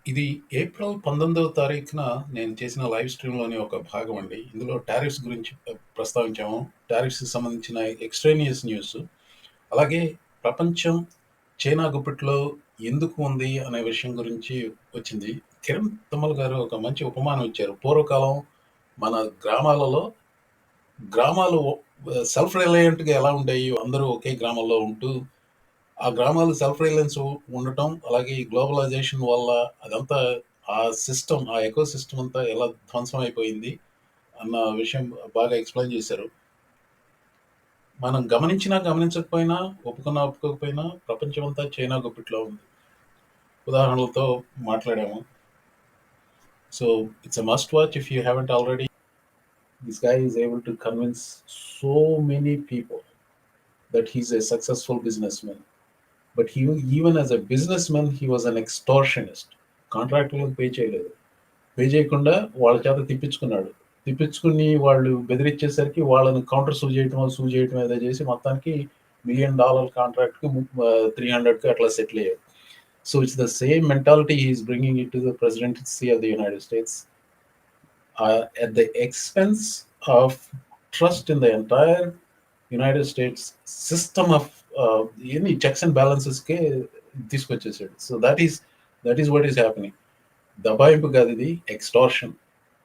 ఇది ఏప్రిల్ 19వ తారీఖున నేను చేసిన లైవ్ స్ట్రీమ్‌లోని ఒక భాగం అండి. ఇందులో టారిఫ్స్ గురించి ప్రస్తావించాము. టారిఫ్స్‌కి సంబంధించిన ఎక్స్‌ట్రేనియస్ న్యూస్. అలాగే ప్రపంచం చైనా గుప్పిట్లో ఎందుకు ఉంది అనే విషయం గురించి వచ్చింది. కిరణ్ తమ్మల్ గారు ఒక మంచి ఉపమానం ఇచ్చారు. పూర్వకాలం మన గ్రామాలలో గ్రామాలు సెల్ఫ్ రిలయంట్‌గా ఎలా ఉండేవి, అందరూ ఒకే గ్రామంలో ఉంటూ ఆ గ్రామాలు సెల్ఫ్ రిలయన్స్ ఉండటం, అలాగే ఈ గ్లోబలైజేషన్ వల్ల అదంతా ఆ సిస్టమ్, ఆ ఎకో సిస్టమ్ అంతా ఎలా ధ్వంసం అయిపోయింది అన్న విషయం బాగా ఎక్స్ప్లెయిన్ చేశారు. మనం గమనించినా గమనించకపోయినా, ఒప్పుకున్నా ఒప్పుకోకపోయినా ప్రపంచం అంతా చైనా గుప్పిట్లో ఉంది. ఉదాహరణలతో మాట్లాడాము. So it's a must watch if you haven't already. This guy is able to convince so many people that he's a successful businessman. But he, even as a businessman, he was an extortionist. కాంట్రాక్టులకు pay చేయలేదు. Pay చేయకుండా వాళ్ళ చేత తిప్పించుకున్నాడు. తిప్పించుకుని వాళ్ళు బెదిరించేసరికి వాళ్ళని counter సూ చేయటం ఏదో చేసి మొత్తానికి $1 million కాంట్రాక్ట్కి 300కి అట్లా సెటిల్ అయ్యాడు. So it's the same mentality he's bringing it to the presidency of the United States at the expense of trust in the entire United States system of ఎన్ని చెక్స్ అండ్ బ్యాలెన్సెస్కే తీసుకొచ్చేసాడు. So that is what is happening. దబాయింపు కాదు, ఇది extortion.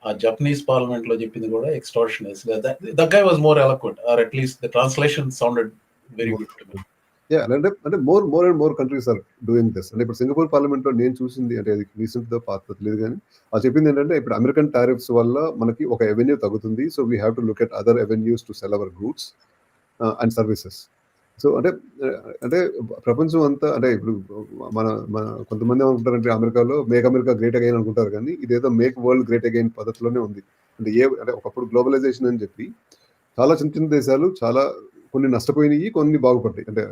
ఆ Japanese parliament లో చెప్పింది కూడా extortion. The guy was more eloquent, or at least the translation sounded very good to me. Yeah! అంటే more and more countries are doing this. అంటే ఇప్పుడు సింగపూర్ పార్లమెంట్‌లో నేను చూసింది అంటే అది రీసెంట్‌దో పాతదో తెలీదు గానీ, అది చెప్పిందేంటంటే ఇప్పుడు అమెరికన్ టారిఫ్స్ వల్ల మనకి ఒక అవెన్యూ తగ్గుతుంది. So, we have to look at other avenues to sell our goods and services. So, అంటే ప్రపంచం అంతా అంటే ఇప్పుడు మన మన కొంతమంది ఏమనుకుంటారంటే అమెరికాలో మేక్ అమెరికా గ్రేట్ అగైన్ అనుకుంటారు కానీ, ఇదేదో మేక్ వరల్డ్ గ్రేట్ అగైన్ పద్ధతిలోనే ఉంది. అంటే ఒకప్పుడు గ్లోబలైజేషన్ అని చెప్పి చాలా చిన్న చిన్న దేశాలు చాలా కొన్ని నష్టపోయినాయి, కొన్ని బాగుపడ్డాయి. అంటే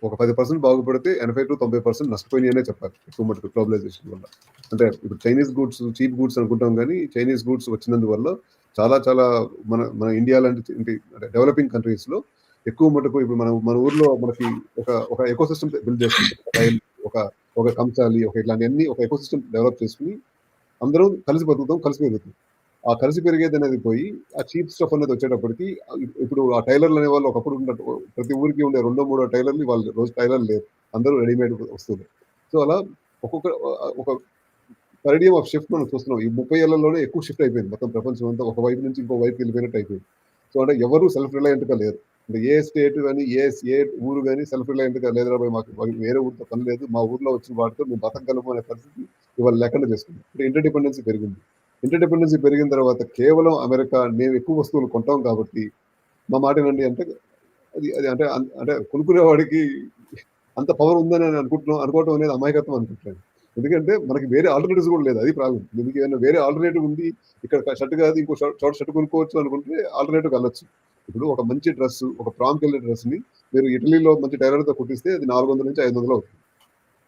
ఒక 10% బాగుపడితే 80-90% నష్టపోయినాయి అనే చెప్పాలి. ఎక్కువ మటుకు గ్లోబలైజేషన్ వల్ల. అంటే ఇప్పుడు చైనీస్ గూడ్స్ చీప్ గూడ్స్ అనుకుంటాం గానీ, చైనీస్ గూడ్స్ వచ్చినందువల్ల చాలా చాలా మన మన ఇండియా లాంటి అంటే డెవలపింగ్ కంట్రీస్‌లో ఎక్కువ మటుకు ఇప్పుడు మన ఊర్లో మనకి ఒక ఎకోసిస్టమ్ బిల్డ్ చేసుకుంటాం. ఒక రైలు, ఒక ఒక కంసాలి, ఒక ఇట్లాంటియన్నీ ఒక ఎకోసిస్టమ్ డెవలప్ చేసుకొని అందరం కలిసి బతుకుతాం, కలిసి పెరుగుతాం. ఆ కలిసి పెరిగేదనేది పోయి, ఆ చీప్ స్టఫ్ అనేది వచ్చేటప్పటికి ఇప్పుడు ఆ టైలర్లు అనేవాళ్ళు ఒకప్పుడు ఉన్నట్టు ప్రతి ఊరికి ఉండే రెండో, మూడో టైలర్లు వాళ్ళు రోజు టైలర్లు లేరు. అందరూ రెడీమేడ్ వస్తువులు. సో, అలా ఒక్కొక్క ఒక పారాడిగ్మ్ ఆఫ్ షిఫ్ట్ మనం చూస్తున్నాం. ఈ 30 ఏళ్లలోనే ఎక్కువ షిఫ్ట్ అయిపోయింది. మొత్తం ప్రపంచం అంతా ఒక వైపు నుంచి ఇంకో వైపుకి వెళ్ళిపోయినట్టు అయిపోయింది. సో, అంటే ఎవరు సెల్ఫ్ రిలయంట్‌గా లేరు. అంటే ఏ స్టేట్ గాని, ఏ ఊరు గాని సెల్ఫ్ రిలయంట్‌గా లేదురా బాయ్ మాకు వేరే ఊరితో పని లేదు. మా ఊర్లో వచ్చిన వాటితో మేము బతకగలము అనే పరిస్థితి ఇవాళ లేకుండా చేసుకుంది. అంటే ఇంటర్ డిపెండెన్సీ పెరిగింది. ఇంటర్ డిపెండెన్సీ పెరిగిన తర్వాత కేవలం అమెరికా మేము ఎక్కువ వస్తువులు కొంటాం కాబట్టి మా మాట వినండి అంటే అది అంటే కొనుక్కునేవాడికి అంత పవర్ ఉందని అనుకోవటం అనేది అమాయకత్వం అనుకుంటాను. ఎందుకంటే మనకి వేరే ఆల్టర్నేటివ్స్ కూడా లేదు. అది ప్రాబ్లమ్. మీకు ఏమైనా వేరే ఆల్టర్నేటివ్ ఉంది. ఇక్కడ షర్ట్ కాదు ఇంకో చోట షర్ట్ కొనుక్కోవచ్చు అనుకుంటే ఆల్టర్నేటివ్‌కి వెళ్ళొచ్చు. ఇప్పుడు ఒక మంచి డ్రెస్, ఒక ప్రామ్‌కెళ్ళే డ్రెస్‌ని మీరు ఇటలీలో మంచి టైలర్‌తో కుట్టిస్తే అది 400-500 అవుతుంది.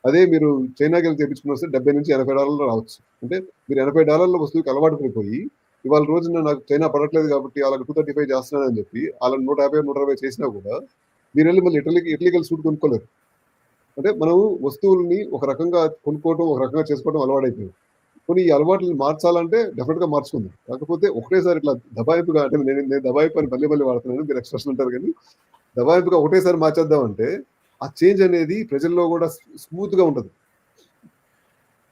అదే మీరు చైనాకెళ్ళి తెప్పించుకొనొస్తే $70-80 రావచ్చు. అంటే మీరు $80 వస్తువుకి అలవాటు పడిపోయి, ఇవాళ రోజున నాకు చైనా పడట్లేదు కాబట్టి ఆళ్ళకి 235 చేస్తున్నానని చెప్పి, ఆళ్ళని 150, 120 చేసినా కూడా మీరెళ్లి మళ్ళీ ఇటలీకెళ్ళి సూట్ కొనుక్కోలేరు. అంటే మనం వస్తువుల్ని ఒక రకంగా కొనుక్కోవటం, ఒక రకంగా చేసుకోవడం అలవాటైపోయింది. పోనీ ఈ అలవాట్లని మార్చాలంటే డెఫినిట్‌గా మార్చుకుందాం. కాకపోతే ఒకటేసారి ఇట్లా దబాయింపుగా అంటే నేను దబాయింపు అని మళ్ళీ మళ్ళీ వాడుతున్నాను. మీరు ఎక్స్‌ప్రెషన్ అంటారు గానీ, దబాయింపుగా ఒకటేసారి మార్చేద్దామంటే, ఆ చేంజ్ అనేది ప్రజల్లో కూడా స్మూత్‌గా ఉండదు.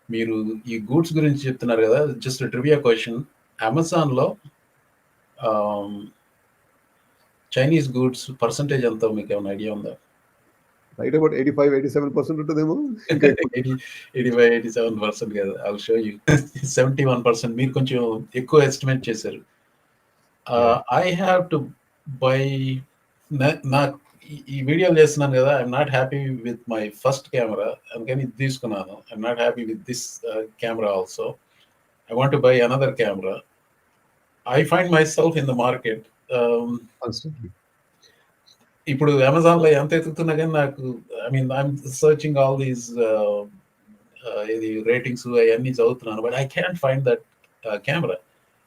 మీరు ఈ గూడ్స్ గురించి చెప్తున్నారు కదా, జస్ట్ ట్రివియా క్వశ్చన్. అమెజాన్లో చైనీస్ గూడ్స్ పర్సంటేజ్ ఎంతో మీకు ఏమైనా ఐడియా ఉందా? రైట్ అబౌట్ 85-87% ఉంటదేమో. ఇంకా ఎక్కువ. 85-87% కాదు, ఐ విల్ షో యూ. 71%. మీరు కొంచెం ఎక్కువ ఎస్టిమేట్ చేశారు. I have to buy. నాకు ఈ వీడియోలు చేస్తున్నాను కదా, I'm not happy with my first camera, అందుకని ఇది తీసుకున్నాను. I'm not happy with this camera also. I want to buy another camera. I find my self in the market. Constantly. ఇప్పుడు అమెజాన్లో ఎంత ఎతుకుతున్నా కానీ నాకు, I mean I'm searching all these ఇది రేటింగ్స్ అవన్నీ చదువుతున్నాను, but I can find that camera.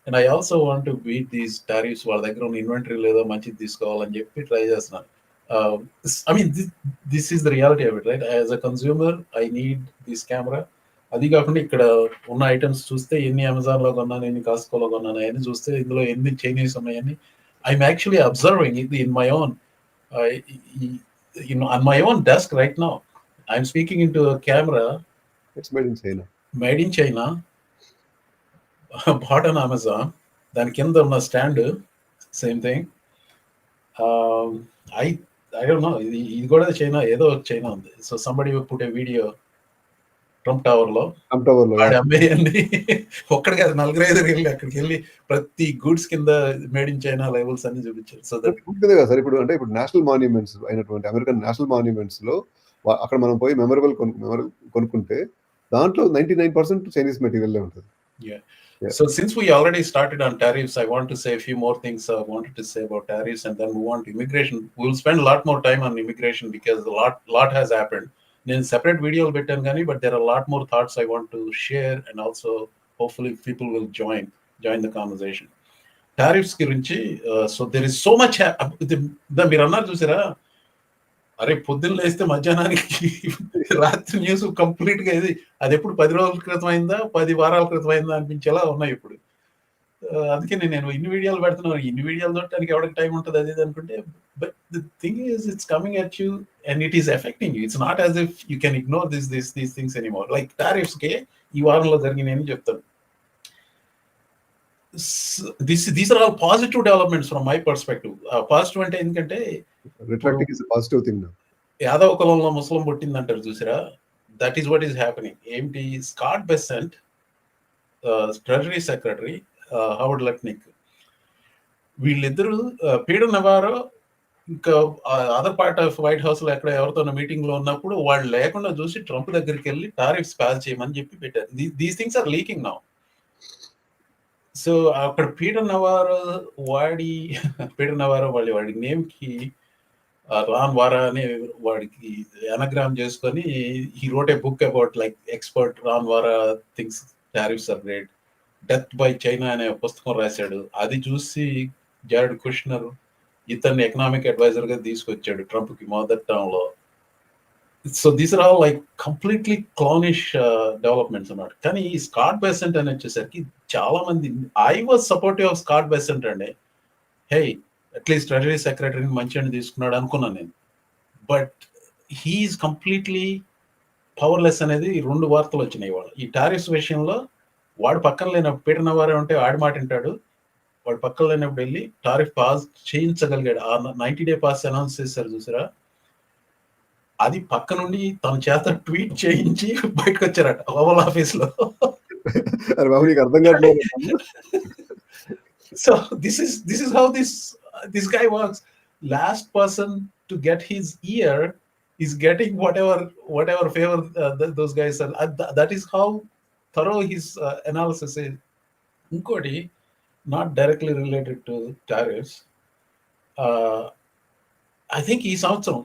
And I also want to beat these tariffs. వాళ్ళ దగ్గర ఉన్న ఇన్వెంటరీ లేదో మంచిది తీసుకోవాలని చెప్పి ట్రై చేస్తున్నాను. I mean this is the reality of it, right? As a consumer I need this camera. అది కాకుండా ఇక్కడ ఉన్న ఐటమ్స్ చూస్తే ఎన్ని అమెజాన్లో కొన్నాను, ఎన్ని కాస్కోలో కొన్నాను అని చూస్తే ఇందులో ఎన్ని చైనీస్ ఉన్నాయని ఐఎమ్ యాక్చువల్లీ అబ్జర్వింగ్ ఇది in my own on my own desk right now. I'm speaking into a camera. It's made in China. Made in China. Bought on Amazon. దాని కింద ఉన్న stand same thing. I don't know. ఇది కూడా China, ఏదో China ఉంది. So somebody put a video Trump tower లో అమ్మేయండి. ఒక్కడికి అది 4-5 వెళ్ళి అక్కడికి వెళ్ళి ప్రతి గుడ్స్ కింద మేడ్ ఇన్ చైనా లేబుల్స్ అన్ని చూపించారు. సో సార్ ఇప్పుడు అంటే ఇప్పుడు నేషనల్ మాన్యుమెంట్స్ అయినటువంటి అమెరికన్ నేషనల్ మాన్యుమెంట్స్ లో అక్కడ మనం పోయి మెమరబుల్ కొనుక్కుంటే దాంట్లో 99% చైనీస్ మెటీరియల్ ఉంటుంది. Yeah. So since we already started on tariffs, I want to say a few more things I wanted to say about tariffs and then move on to immigration. We'll spend a lot more time on immigration because a lot has happened. In separate video but there are a lot more thoughts I want to share, and also hopefully people will join the conversation. Tariffs gurinchi, so there is so much మీరు అన్నారు చూసారా, అరే పొద్దున్న లేస్తే మధ్యాహ్నానికి రాత్రి news complete గా అది ఎప్పుడు 10 రోజుల క్రితం అయిందా 10 వారాల క్రితం అయిందా అనిపించేలా ఉన్నాయి ఇప్పుడు. అందుకే నేను ఇన్ని వీడియోలు పెడుతున్నాను, ఇన్ని వీడియోలు చూడటానికి ఎవరికి టైం ఉంటుంది అది అనుకుంటే, but the thing is it's coming at you and it is affecting you. It's not as if you can ignore these things anymore. Like tariffs కే ఈ వారంలో జరిగినాయని చెప్తాను. These are all positive developments from my perspective. Positive అంటే ఎందుకంటే retracting is a positive thing now. Yadava కులంలో Muslim పుట్టిందంటారు చూసారా, that is what is happening. ఏంటి, Scott Bessent treasury secretary Howard Lutnick వీళ్ళిద్దరూ పీటర్ నవారో ఇంకా other part of White House లో ఎక్కడ ఎవరితో మీటింగ్ లో ఉన్నప్పుడు వాళ్ళు లేకుండా చూసి ట్రంప్ దగ్గరికి వెళ్ళి టారిఫ్స్ పాస్ చేయమని చెప్పి పెట్టారు. These things are leaking now. So అక్కడ పీటర్ నవారో వాడి నేమ్ కి రాన్ వారా అనే వాడికి ఎనగ్రామ్ చేసుకొని he wrote a book about like expert Ron Vara things tariffs are great, death by China అనే పుస్తకం రాశాడు. అది చూసి జారెడ్ కుష్నర్ ఇతన్ని ఎకనామిక్ అడ్వైజర్ గా తీసుకొచ్చాడు ట్రంప్ కి మొదటి టర్మ్ లో. So these are all like completely clannish developments అన్నమాట. కానీ ఈ స్కాట్ బెసెంట్ అని వచ్చేసరికి చాలా మంది, I was supportive of Scott Besant అండి. హే అట్లీస్ట్ ట్రెజరీ సెక్రటరీని మంచిగా తీసుకున్నాడు అనుకున్నాను నేను. బట్ హీఈస్ కంప్లీట్లీ పవర్లెస్ అనేది 2 వార్తలు వచ్చినాయి ఇవాళ. ఈ టారిఫ్స్ విషయంలో వాడు పక్కన లేనప్పుడు పీటర్ నవారే ఉంటే ఆడి మాట వింటాడు, వాడు పక్కన లేనప్పుడు వెళ్ళి టారిఫ్ పాస్ చేయించగలిగాడు. ఆ 90-day పాస్ అనౌన్స్ చేశారు చూసారా, అది పక్క నుండి తన చేత ట్వీట్ చేయించి బయటకు వచ్చారట ఓవల్ ఆఫీస్ లో. So this is how this guy works. Last person to get his ear is getting whatever favor those guys are. That is how thorough his analysis is. Inkoti, not directly related to tariffs, I think ఈ సంవత్సరం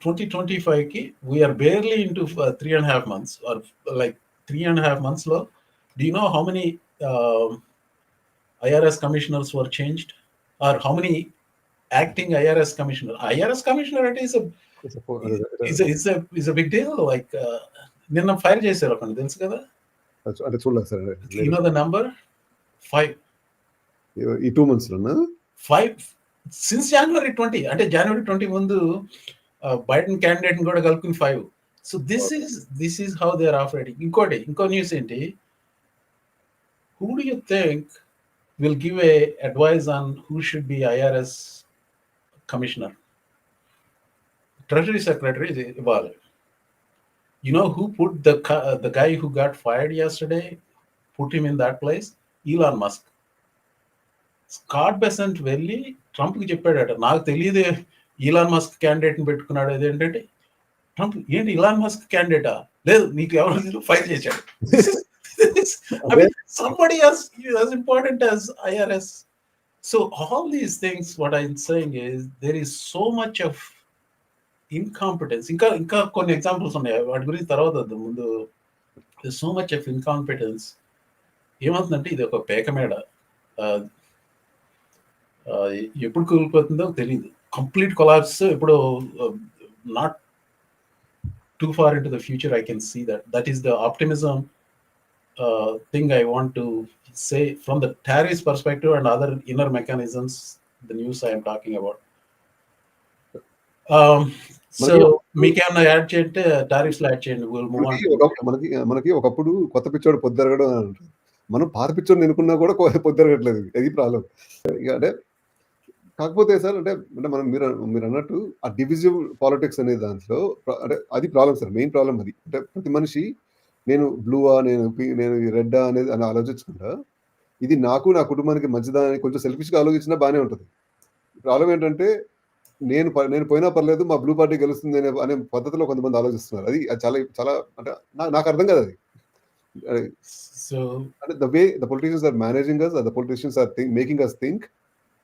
2025 కి we are barely into 3.5 months or like 3.5 months లో. Do you know how many IRS commissioners were changed, or how many acting IRS commissioner it is a big deal. Like నిన్న fire చేశారు అక్కడ, తెలుసు కదా? అంటే చూడలేదు sir. You know the number? 5 ఈ 2 months లోనా? 5 since January 20, అంటే January 20 ముందు బైడెన్ క్యాండిడేట్ కూడా కలుపుకుని 5. So this is how they are operating. ఇంకో న్యూస్ ఏంటి, who do you think will give a advice on who should be IRS commissioner? Treasury Secretary ఇవ్వాలి. You know who put the guy who got fired yesterday, put him in that place? Elon Musk. Scott Besant వెళ్ళి Trump కి చెప్పాడట, నాకు తెలియదే Elon Musk candidate ని పెట్టుకున్నాడు. అదేంటంటే Trump ఏంటి ఇలాన్ మస్క్ క్యాండిడేటా? లేదు, నీకు ఎవరు ఫైర్ చేశాడు. I mean, somebody as important as IRS. So all these things, what I'm saying is there is so much of incompetence. ఇంకా కొన్ని ఎగ్జాంపుల్స్ ఉన్నాయి, వాటి గురించి తర్వాత ముందు. There's so much of incompetence. ఏమవుతుందంటే ఇది ఒక పేకమేడ, ఎప్పుడు కూలిపోతుందో తెలియదు. కంప్లీట్ కొలాప్స్ ఇప్పుడు, not too far into the future I can see that is the optimism thing I want to say from the tariffs perspective and other inner mechanisms, the news I am talking about. So మనకి మీకేమన్నా add చేయంటే టారిఫ్స్లో add చేయండి, will move మనకి on to. మనకి ఒకప్పుడు కొత్త పిచ్చోడు పొద్దరగడం అని అంటారు. మనం పాత పిచ్చోడిని ఎన్నుకున్నా కూడా పొద్దరగట్లేదు. అది ప్రాబ్లమ్. ఇక అంటే కాకపోతే సార్ అంటే మనం మీరన్నట్టు ఆ డివిజివ్ పాలిటిక్స్ అనే దాంట్లో అంటే అది ప్రాబ్లమ్ సార్. మెయిన్ ప్రాబ్లమ్ అది. అంటే ప్రతి మనిషి నేను బ్లూవా, నేను రెడ్డా అనేది అని ఆలోచించకుండా ఇది నాకు, నా కుటుంబానికి మంచిదా అని కొంచెం సెల్ఫిష్‌గా ఆలోచించినా బానే ఉంటది. ప్రాబ్లమ్ ఏంటంటే నేను పోయినా పర్లేదు మా బ్లూ పార్టీ గెలుస్తుంది అనే పద్ధతిలో కొంతమంది ఆలోచిస్తున్నారు. అది చాలా చాలా అంటే నాకర్థం కాదది. సో అంటే the way the politicians are managing us, the politicians are making us think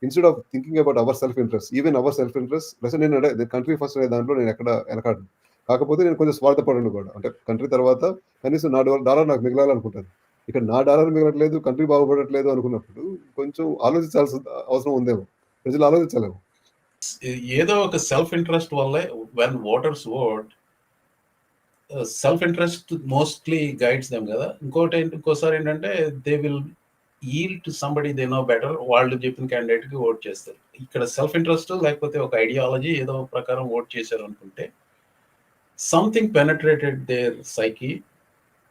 instead of thinking about our self interest. Even our self interest plus నేను అంటే కంట్రీ ఫస్ట్ అనే దాంట్లో నేను ఎక్కడ వెనకాడను. కాకపోతే నేను కొంచెం స్వార్థపడను కూడా. అంటే కంట్రీ తర్వాత కనీసం నా డాలర్ నాకు మిగలాలనుకుంటాను. ఇక్కడ నా డాలర్ మిగలట్లేదు, కంట్రీ బాగుపడట్లేదు అనుకున్నప్పుడు కొంచెం ఆలోచించాల్సిన అవసరం ఉందేమో. ప్రజలు ఆలోచించాలేమో. ఏదో ఒక సెల్ఫ్ ఇంట్రెస్ట్ వల్లే when voters vote, self interest mostly guides them కదా. ఇంకోసారి ఏంటంటే they will yield to somebody they know better, వాళ్ళు చెప్పిన క్యాండిడేట్కి ఓట్ చేస్తారు. ఇక్కడ సెల్ఫ్ ఇంట్రెస్ట్ లేకపోతే ఒక ఐడియాలజీ ఏదో ప్రకారం ఓట్ చేశారు అనుకుంటే సంథింగ్ పెనట్రేటెడ్ దేర్ సైకి.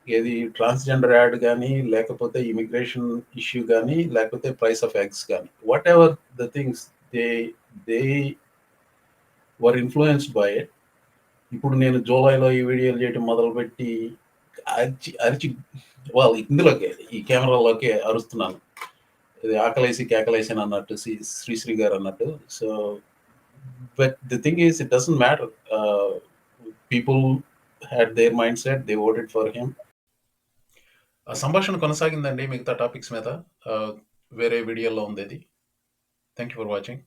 ఏది ట్రాన్స్జెండర్ యాడ్ కానీ, లేకపోతే ఇమిగ్రేషన్ ఇష్యూ కానీ, లేకపోతే ప్రైస్ ఆఫ్ ఎగ్స్ కానీ, what ever the things they they were influenced by it. ఇప్పుడు నేను జూలైలో ఈ వీడియోలు చేయడం మొదలుపెట్టి అరిచి అరిచి వాళ్ళు ఇందులోకి ఈ కెమెరాలోకి అరుస్తున్నాను. ఇది ఆకలేసి కేకలేసి అన్నట్టు శ్రీశ్రీ గారు అన్నట్టు. So but the thing is it doesn't matter. People had their mind set, they voted for him. సంభాషణ కొనసాగిందండి మిగతా టాపిక్స్ మీద. వేరే వీడియోలో ఉంది అది. Thank you for watching.